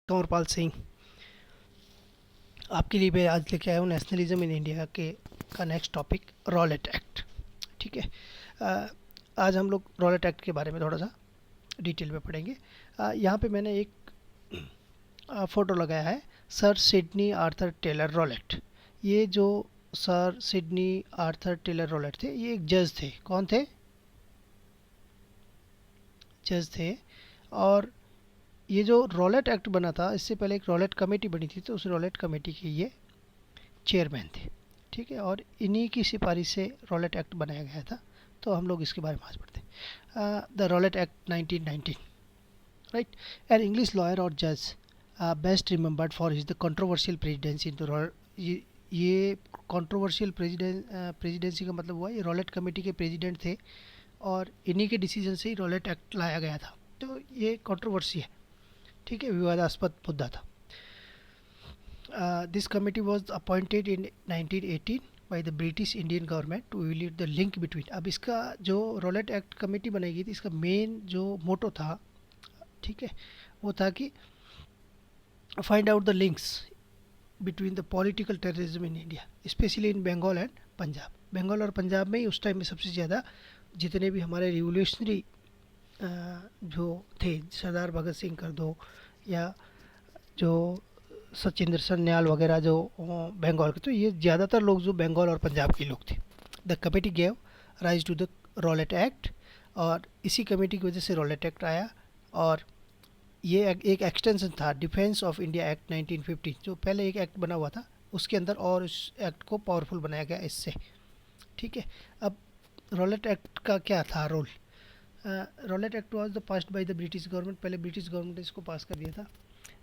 कंवरपाल सिंह आपके लिए मैं आज लेके आया हूँ नेशनलिज्म इन इंडिया के का नेक्स्ट टॉपिक रॉलेट एक्ट। ठीक है। अ, आज हम लोग रॉलेट एक्ट के बारे में थोड़ा सा डिटेल में पढ़ेंगे। यहाँ पे मैंने एक फ़ोटो लगाया है, sir Sydney Arthur Taylor Rowlatt. ये जो sir Sydney Arthur Taylor Rowlatt थे, ये एक जज थे। कौन थे? जज थे। और ये जो रॉलेट एक्ट बना था, इससे पहले एक रॉलेट कमेटी बनी थी, तो उस रॉलेट कमेटी के ये चेयरमैन थे। ठीक है। और इन्हीं की सिफारिश से रॉलेट एक्ट बनाया गया था। तो हम लोग इसके बारे में आज पढ़ते हैं। The Rowlatt act 1919, right. An English lawyer और जज best remembered for his the controversial presidency. ये कंट्रोवर्शियल प्रेसिडेंसी का मतलब हुआ ये रॉलेट कमेटी के प्रेसिडेंट थे और इन्हीं के डिसीजन से ही रॉलेट एक्ट लाया गया था। तो ये कंट्रोवर्सी है। ठीक है, विवादास्पद मुद्दा था। This committee was appointed in 1918 by the British Indian government to evaluate the link between। अब इसका जो रॉलेट एक्ट कमेटी बनाई गई थी, इसका मेन जो मोटो था, ठीक है, वो था कि find out the links between the political terrorism in India, especially in Bengal and Punjab. Bengal और पंजाब में ही उस टाइम में सबसे ज़्यादा जितने भी हमारे रिवोल्यूशनरी जो थे, सरदार भगत सिंह कर दो या जो सचिंद्र सन्याल वगैरह जो बंगाल के, तो ये ज़्यादातर लोग जो बंगाल और पंजाब के लोग थे। The committee gave rise to the Rowlatt act, और इसी कमेटी की वजह से रॉलेट एक्ट आया। और ये एक एक्सटेंशन था डिफेंस ऑफ इंडिया एक्ट 1950, जो पहले एक एक्ट बना हुआ था उसके अंदर, और उस एक्ट को पावरफुल बनाया गया इससे। ठीक है। अब रॉलेट एक्ट का क्या था role? Rowlatt act was the passed by the British government. पहले ब्रिटिश गवर्नमेंट ने इसको पास कर दिया था।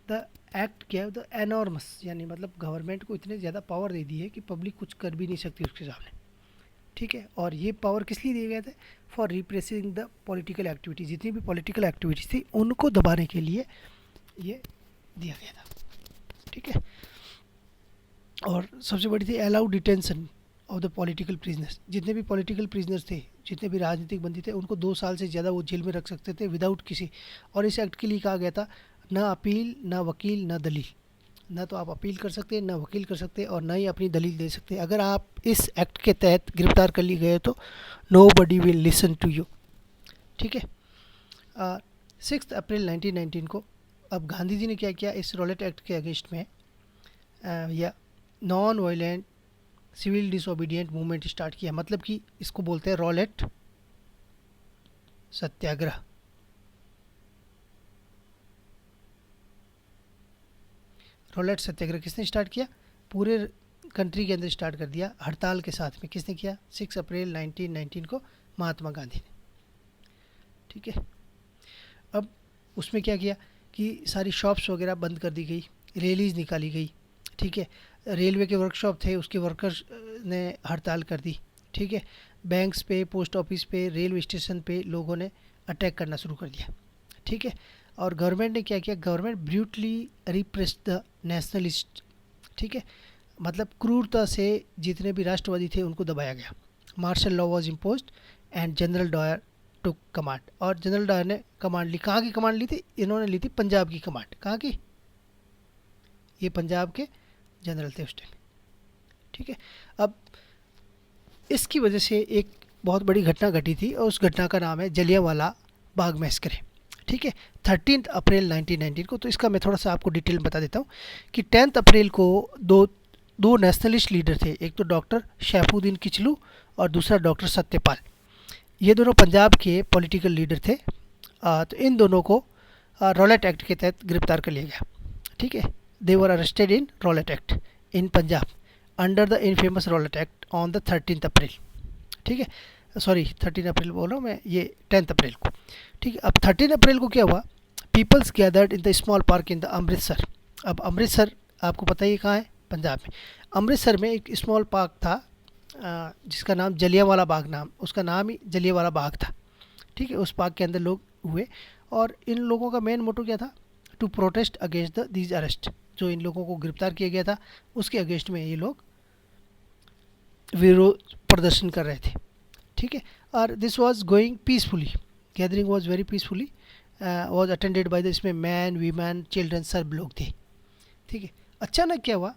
The act gave the enormous, यानी मतलब गवर्नमेंट को इतने ज़्यादा पावर दे दी है कि पब्लिक कुछ कर भी नहीं सकती उसके सामने। ठीक है। और ये पावर किस लिए दिए गए थे? For repressing the political activity, जितनी भी पॉलिटिकल एक्टिविटीज थी उनको दबाने के लिए ये दिया गया था। ठीक है। और सबसे बड़ी थी allow detention of the political prisoners. जितने भी पॉलिटिकल प्रिजनर्स थे, जितने भी राजनीतिक बंदी थे, उनको 2 साल से ज़्यादा वो जेल में रख सकते थे विदाउट किसी। और इस एक्ट के लिए कहा गया था न अपील, न वकील, न दलील। ना तो आप अपील कर सकते हैं, ना वकील कर सकते हैं, और ना ही अपनी दलील दे सकते हैं। अगर आप इस एक्ट के तहत गिरफ्तार कर लिए गए तो nobody will listen to you. ठीक है। 6 अप्रैल 1919 को अब गांधी जी ने क्या किया इस रॉलेट एक्ट के अगेंस्ट में, या non violent civil disobedient movement start किया। मतलब कि इसको बोलते हैं रॉलेट सत्याग्रह। रॉलेट सत्याग्रह किसने स्टार्ट किया? पूरे कंट्री के अंदर स्टार्ट कर दिया हड़ताल के साथ में। किसने किया? 6 अप्रैल 1919 को महात्मा गांधी ने। ठीक है। अब उसमें क्या किया कि सारी शॉप्स वगैरह बंद कर दी गई, रैलीज निकाली गई। ठीक है। रेलवे के वर्कशॉप थे, उसके वर्कर्स ने हड़ताल कर दी। ठीक है। बैंक्स पे, पोस्ट ऑफिस पे, रेलवे स्टेशन पे लोगों ने अटैक करना शुरू कर दिया। ठीक है। और गवर्नमेंट ने क्या किया? Government brutally repress the nationalist. ठीक है। मतलब क्रूरता से जितने भी राष्ट्रवादी थे उनको दबाया गया। Martial law was imposed and General Dyer took command. और जनरल डायर ने कमांड ली। कहाँ की कमांड ली थी? इन्होंने ली थी पंजाब की कमांड। कहाँ की? ये पंजाब के जनरल थे उस टाइम। ठीक है। अब इसकी वजह से एक बहुत बड़ी घटना घटी थी, और उस घटना का नाम है जलियांवाला बाग मैस्कर। ठीक है। 13 अप्रैल 1919 को। तो इसका मैं थोड़ा सा आपको डिटेल में बता देता हूँ कि 10 अप्रैल को दो दो नेशनलिस्ट लीडर थे। एक तो डॉक्टर शैफुद्दीन किचलू और दूसरा डॉक्टर सत्यपाल। ये दोनों पंजाब के पॉलिटिकल लीडर थे। तो इन दोनों को रॉलेट एक्ट के तहत गिरफ्तार कर लिया गया। ठीक है। They were arrested in Rowlatt Act in Punjab under the infamous Rowlatt Act on the 13 April. ठीक है। सॉरी, 13 अप्रैल बोल रहा हूँ मैं, ये 10 अप्रैल को। ठीक है। अब 13 अप्रैल को क्या हुआ? Peoples gathered in the small park in the Amritsar. अब अमृतसर आपको पता ही कहाँ है? पंजाब में। अमृतसर में एक स्मॉल पार्क था जिसका नाम जलियांवाला बाग, नाम उसका नाम ही जलियांवाला बाग था। ठीक है। उस पार्क के अंदर लोग हुए, और इन लोगों का मेन मोटो क्या था? To protest against the these arrest. जो इन लोगों को गिरफ्तार किया गया था उसके अगेंस्ट में ये लोग विरोध प्रदर्शन कर रहे थे। ठीक है। और this was going peacefully, gathering was very peacefully. Was attended by the, इसमें मैन वीमेन चिल्ड्रन सब लोग थे, ठीक है। अचानक क्या हुआ,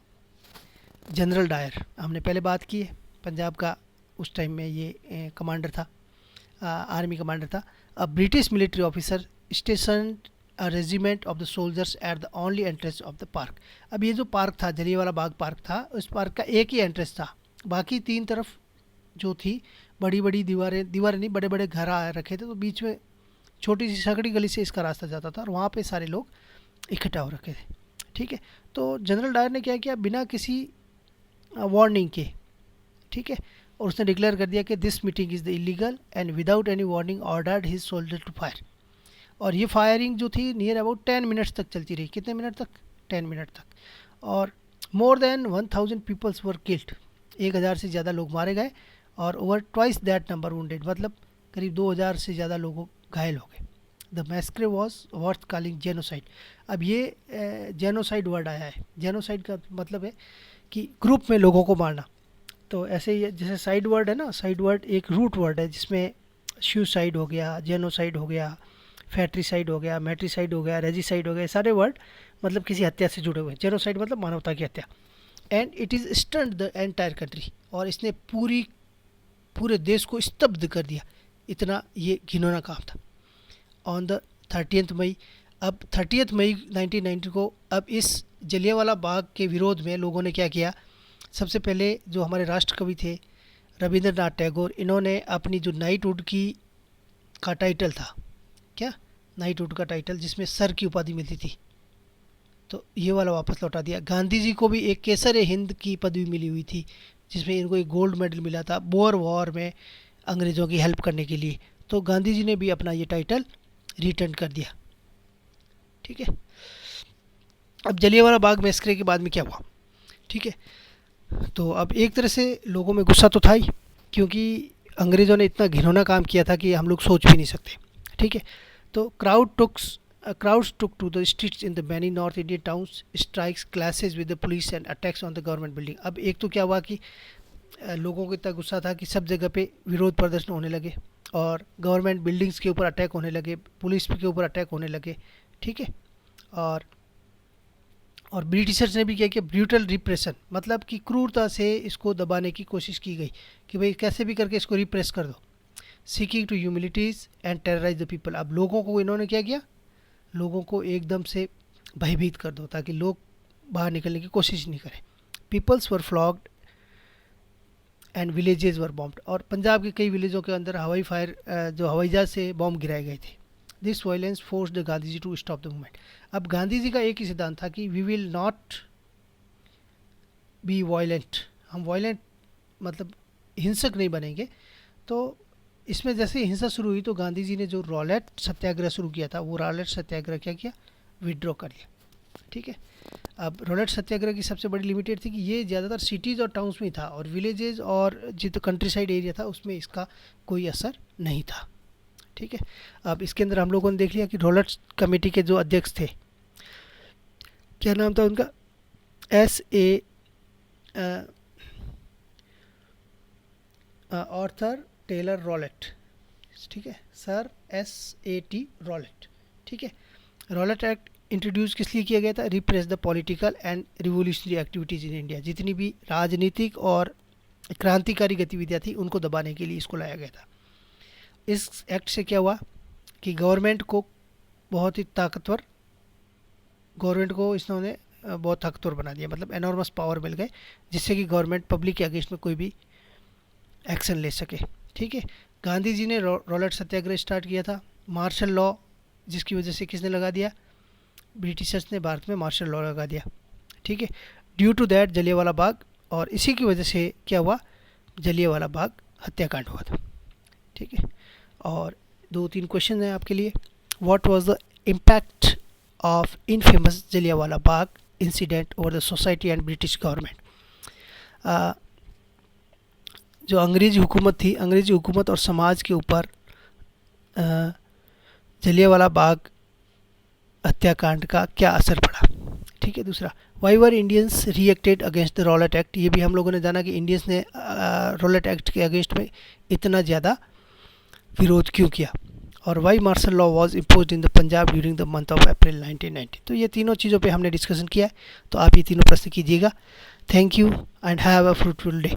जनरल डायर, हमने पहले बात की है, पंजाब का उस टाइम में ये कमांडर था, आर्मी कमांडर था। A British military officer station a regiment of the soldiers at the only entrance of the park. अब ये जो पार्क था, जलियांवाला बाग पार्क था, उस पार्क का एक ही एंट्रेंस था, बाकी तीन तरफ जो थी बड़ी बड़ी दीवारें नहीं, बड़े बड़े घर आ रखे थे, तो बीच में छोटी सी सकड़ी गली से इसका रास्ता जाता था और वहाँ पे सारे लोग इकट्ठा हो रखे थे, ठीक है। तो जनरल डायर ने क्या किया, बिना किसी वार्निंग के, ठीक है, और उसने डिक्लेयर कर दिया कि this meeting is the illegal and without any warning ordered his soldier to fire. और ये फायरिंग जो थी नियर अबाउट 10 मिनट्स तक चलती रही। कितने मिनट तक? 10 मिनट तक। और more than 1000 peoples were killed, 1000 से ज़्यादा लोग मारे गए, और over twice that number wounded, मतलब करीब 2000 से ज़्यादा लोग घायल हो गए। The massacre was worth calling genocide. अब ये जेनोसाइड वर्ड आया है, जेनोसाइड का मतलब है कि ग्रुप में लोगों को मारना। तो ऐसे ही जैसे साइड वर्ड है ना, साइड वर्ड एक रूट वर्ड है जिसमें सुसाइड हो गया, जेनोसाइड हो गया, फैट्रीसाइड हो गया, मैट्रीसाइड हो गया, रेजिसाइड हो गया, सारे वर्ड मतलब किसी हत्या से जुड़े हुए। जेनोसाइड मतलब मानवता की हत्या। And it is stunt the entire country, और इसने पूरे देश को स्तब्ध कर दिया, इतना ये घिनौना काम था। ऑन द 30 मई, अब 30 मई 1990 को, अब इस जलियांवाला बाग के विरोध में लोगों ने क्या किया, सबसे पहले जो हमारे राष्ट्रकवि थे रविंद्रनाथ टैगोर, इन्होंने अपनी जो नाइटहुड का टाइटल था, क्या नाइटहुड का टाइटल जिसमें सर की उपाधि मिलती थी, तो ये वाला वापस लौटा दिया। गांधी जी को भी एक केसर हिंद की पदवी मिली हुई थी, जिसमें इनको एक गोल्ड मेडल मिला था बोअर वॉर में अंग्रेज़ों की हेल्प करने के लिए, तो गांधी जी ने भी अपना ये टाइटल रिटर्न कर दिया, ठीक है। अब जलियांवाला बाग मैस्क्रे के बाद में क्या हुआ, ठीक है, तो अब एक तरह से लोगों में गुस्सा तो था ही, क्योंकि अंग्रेज़ों ने इतना घिनौना काम किया था कि हम लोग सोच भी नहीं सकते, ठीक है। तो crowds took to the streets in the many North Indian towns, strikes, clashes with the police and attacks on the government building। अब एक तो क्या हुआ कि लोगों को इतना गुस्सा था कि सब जगह पे विरोध प्रदर्शन होने लगे, और गवर्नमेंट बिल्डिंग्स के ऊपर अटैक होने लगे, पुलिस के ऊपर अटैक होने लगे, ठीक है। और ब्रिटिशर्स ने भी क्या किया, ब्रूटल रिप्रेशन, मतलब कि क्रूरता से इसको दबाने की कोशिश की गई कि भाई कैसे भी करके इसको रिप्रेस कर दो। Seeking to humilities and terrorise the people, अब लोगों को इन्होंने क्या किया, लोगों को एकदम से भयभीत कर दो ताकि लोग बाहर निकलने की कोशिश नहीं करें। Peoples were flogged and villages were bombed, और पंजाब के कई विलेजों के अंदर जो हवाई जहाज से बॉम्ब गिराए गए थे। This violence forced Gandhi ji to stop the movement. अब गांधी जी का एक ही सिद्धांत था कि we will not be violent, हम वायलेंट मतलब हिंसक नहीं बनेंगे। तो इसमें जैसे हिंसा शुरू हुई तो गांधी जी ने जो रॉलेट सत्याग्रह शुरू किया था, वो रॉलेट सत्याग्रह क्या किया, विड्रॉ कर लिया, ठीक है। अब रॉलेट सत्याग्रह की सबसे बड़ी लिमिटेड थी कि ये ज़्यादातर सिटीज़ और टाउन्स में था, और विलेजेस और जितना कंट्री साइड एरिया था उसमें इसका कोई असर नहीं था, ठीक है। अब इसके अंदर हम लोगों ने देख लिया कि रॉलेट कमेटी के जो अध्यक्ष थे, क्या नाम था उनका, S.A. आर्थर टेलर रॉलेट, ठीक है, सर S.A.T. रॉलेट, ठीक है। रॉलेट एक्ट इंट्रोड्यूस किस लिए किया गया था, repress the political and revolutionary activities in India, जितनी भी राजनीतिक और क्रांतिकारी गतिविधियाँ थी उनको दबाने के लिए इसको लाया गया था। इस एक्ट से क्या हुआ कि गवर्नमेंट को बहुत ही ताकतवर, गवर्नमेंट को इसने बहुत ताकतवर बना दिया, मतलब एनॉर्मस पावर मिल गए, जिससे कि गवर्नमेंट पब्लिक के अगेंस्ट में कोई भी एक्शन ले सके, ठीक है। गांधी जी ने रॉलेट सत्याग्रह स्टार्ट किया था। मार्शल लॉ, जिसकी वजह से किसने लगा दिया, ब्रिटिशर्स ने भारत में मार्शल लॉ लगा दिया, ठीक है। Due to that Jallianwala Bagh, और इसी की वजह से क्या हुआ, जलियांवाला बाग हत्याकांड हुआ था, ठीक है। और 2-3 क्वेश्चन हैं आपके लिए। What was the impact of infamous Jallianwala Bagh incident over the society and British government. जो अंग्रेज़ी हुकूमत थी, अंग्रेज़ी हुकूमत और समाज के ऊपर जलियांवाला बाग हत्याकांड का क्या असर पड़ा, ठीक है। दूसरा, why were Indians reacted against the Rowlatt act, ये भी हम लोगों ने जाना कि इंडियंस ने रॉलेट एक्ट के अगेंस्ट में इतना ज़्यादा विरोध क्यों किया। और why martial law was impose in the Punjab during the month of April 1990। तो ये तीनों चीज़ों पे हमने डिस्कशन किया है, तो आप ये तीनों प्रश्न कीजिएगा। Thank you and have a fruitful day.